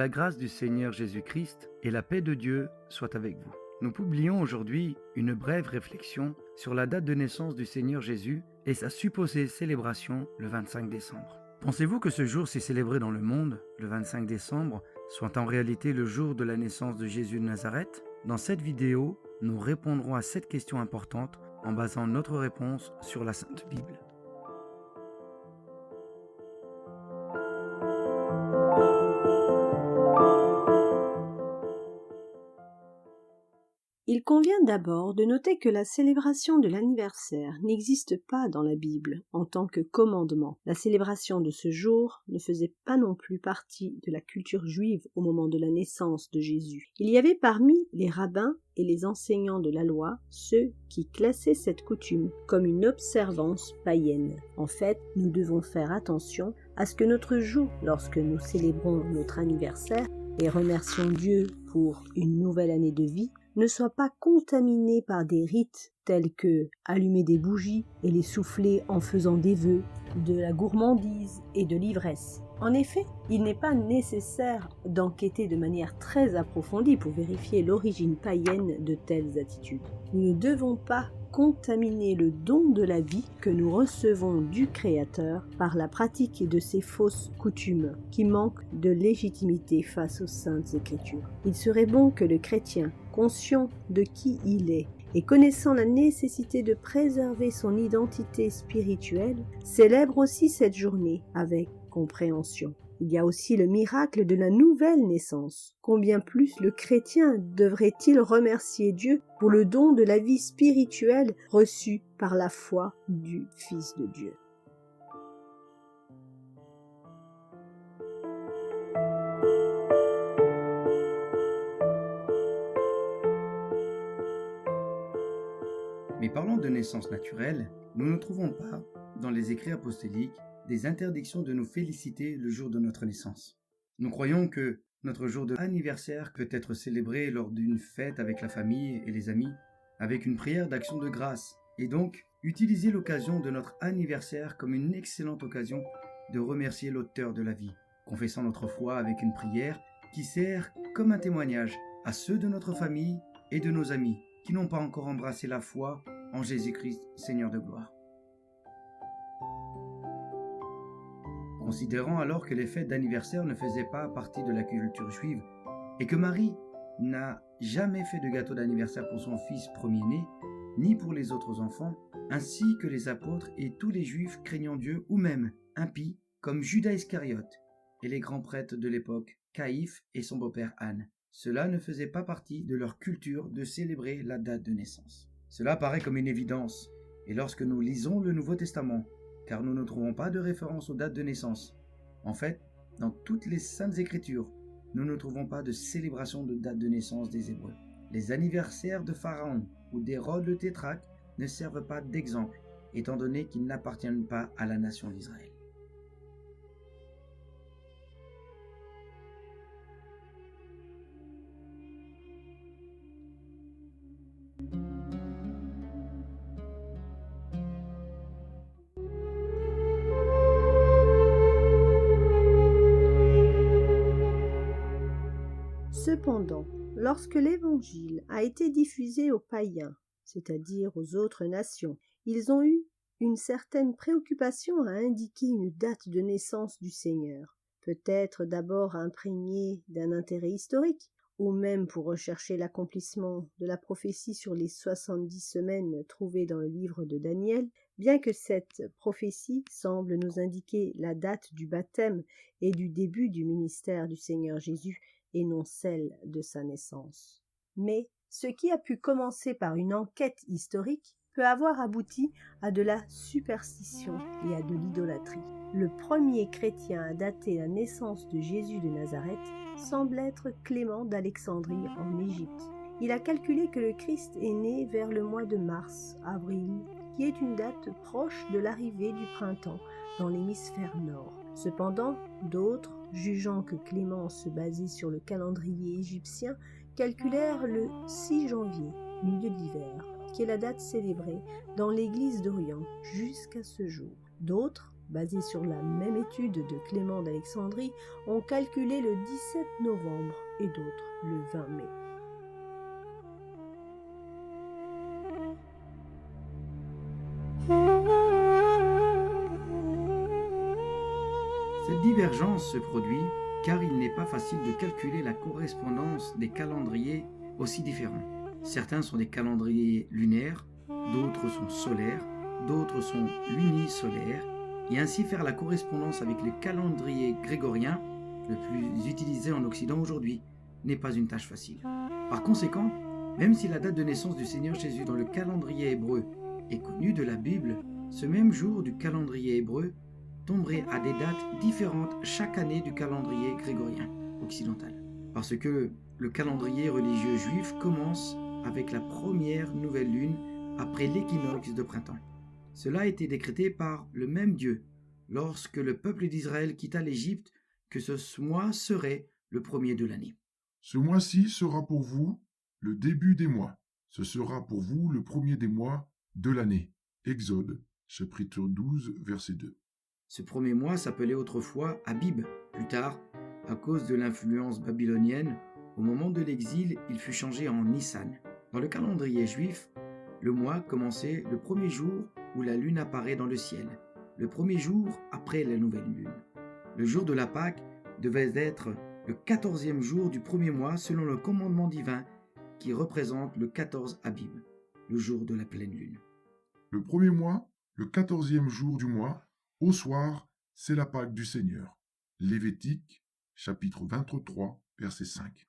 la grâce du Seigneur Jésus-Christ et la paix de Dieu soient avec vous. Nous publions aujourd'hui une brève réflexion sur la date de naissance du Seigneur Jésus et sa supposée célébration le 25 décembre. Pensez-vous que ce jour si célébré dans le monde, le 25 décembre, soit en réalité le jour de la naissance de Jésus de Nazareth? Dans cette vidéo, nous répondrons à cette question importante en basant notre réponse sur la Sainte Bible. Il convient d'abord de noter que la célébration de l'anniversaire n'existe pas dans la Bible en tant que commandement. La célébration de ce jour ne faisait pas non plus partie de la culture juive au moment de la naissance de Jésus. Il y avait parmi les rabbins et les enseignants de la loi ceux qui classaient cette coutume comme une observance païenne. En fait, nous devons faire attention à ce que notre jour, lorsque nous célébrons notre anniversaire et remercions Dieu pour une nouvelle année de vie, ne soit pas contaminé par des rites tels que allumer des bougies et les souffler en faisant des vœux, de la gourmandise et de l'ivresse. En effet, il n'est pas nécessaire d'enquêter de manière très approfondie pour vérifier l'origine païenne de telles attitudes. Nous ne devons pas contaminer le don de la vie que nous recevons du Créateur par la pratique de ces fausses coutumes qui manquent de légitimité face aux saintes Écritures. Il serait bon que le chrétien, conscient de qui il est et connaissant la nécessité de préserver son identité spirituelle, célèbre aussi cette journée avec compréhension. Il y a aussi le miracle de la nouvelle naissance. Combien plus le chrétien devrait-il remercier Dieu pour le don de la vie spirituelle reçue par la foi du Fils de Dieu. Mais parlant de naissance naturelle, nous ne trouvons pas, dans les écrits apostoliques, des interdictions de nous féliciter le jour de notre naissance. Nous croyons que notre jour d'anniversaire peut être célébré lors d'une fête avec la famille et les amis, avec une prière d'action de grâce, et donc utiliser l'occasion de notre anniversaire comme une excellente occasion de remercier l'auteur de la vie, confessant notre foi avec une prière qui sert comme un témoignage à ceux de notre famille et de nos amis qui n'ont pas encore embrassé la foi en Jésus-Christ, Seigneur de gloire. Considérant alors que les fêtes d'anniversaire ne faisaient pas partie de la culture juive et que Marie n'a jamais fait de gâteau d'anniversaire pour son fils premier-né, ni pour les autres enfants, ainsi que les apôtres et tous les juifs craignant Dieu ou même impies comme Judas Iscariote et les grands prêtres de l'époque, Caïphe et son beau-père Anne. Cela ne faisait pas partie de leur culture de célébrer la date de naissance. Cela paraît comme une évidence, et lorsque nous lisons le Nouveau Testament, car nous ne trouvons pas de référence aux dates de naissance. En fait, dans toutes les Saintes Écritures, nous ne trouvons pas de célébration de date de naissance des Hébreux. Les anniversaires de Pharaon ou d'Hérode le Tétrarque ne servent pas d'exemple, étant donné qu'ils n'appartiennent pas à la nation d'Israël. Cependant, lorsque l'Évangile a été diffusé aux païens, c'est-à-dire aux autres nations, ils ont eu une certaine préoccupation à indiquer une date de naissance du Seigneur, peut-être d'abord imprégnée d'un intérêt historique, ou même pour rechercher l'accomplissement de la prophétie sur les 70 semaines trouvées dans le livre de Daniel, bien que cette prophétie semble nous indiquer la date du baptême et du début du ministère du Seigneur Jésus, et non celle de sa naissance. Mais ce qui a pu commencer par une enquête historique peut avoir abouti à de la superstition et à de l'idolâtrie. Le premier chrétien à dater la naissance de Jésus de Nazareth semble être Clément d'Alexandrie en Égypte. Il a calculé que le Christ est né vers le mois de mars-avril, qui est une date proche de l'arrivée du printemps dans l'hémisphère nord. Cependant, d'autres, jugeant que Clément se basait sur le calendrier égyptien, calculèrent le 6 janvier, milieu d'hiver, qui est la date célébrée dans l'église d'Orient jusqu'à ce jour. D'autres basés sur la même étude de Clément d'Alexandrie, ont calculé le 17 novembre et d'autres le 20 mai. Cette divergence se produit car il n'est pas facile de calculer la correspondance des calendriers aussi différents. Certains sont des calendriers lunaires, d'autres sont solaires, d'autres sont lunisolaires, et ainsi faire la correspondance avec le calendrier grégorien, le plus utilisé en Occident aujourd'hui, n'est pas une tâche facile. Par conséquent, même si la date de naissance du Seigneur Jésus dans le calendrier hébreu est connue de la Bible, ce même jour du calendrier hébreu tomberait à des dates différentes chaque année du calendrier grégorien occidental. Parce que le calendrier religieux juif commence avec la première nouvelle lune après l'équinoxe de printemps. Cela a été décrété par le même Dieu lorsque le peuple d'Israël quitta l'Égypte que ce mois serait le premier de l'année. Ce mois-ci sera pour vous le début des mois. Ce sera pour vous le premier des mois de l'année. Exode, chapitre 12, verset 2. Ce premier mois s'appelait autrefois Abib. Plus tard, à cause de l'influence babylonienne, au moment de l'exil, il fut changé en Nissan. Dans le calendrier juif, le mois commençait le premier jour où la lune apparaît dans le ciel, le premier jour après la nouvelle lune. Le jour de la Pâque devait être le 14e jour du premier mois selon le commandement divin qui représente le 14 Abib, le jour de la pleine lune. Le premier mois, le 14e jour du mois, au soir, c'est la Pâque du Seigneur. Lévitique, chapitre 23, verset 5.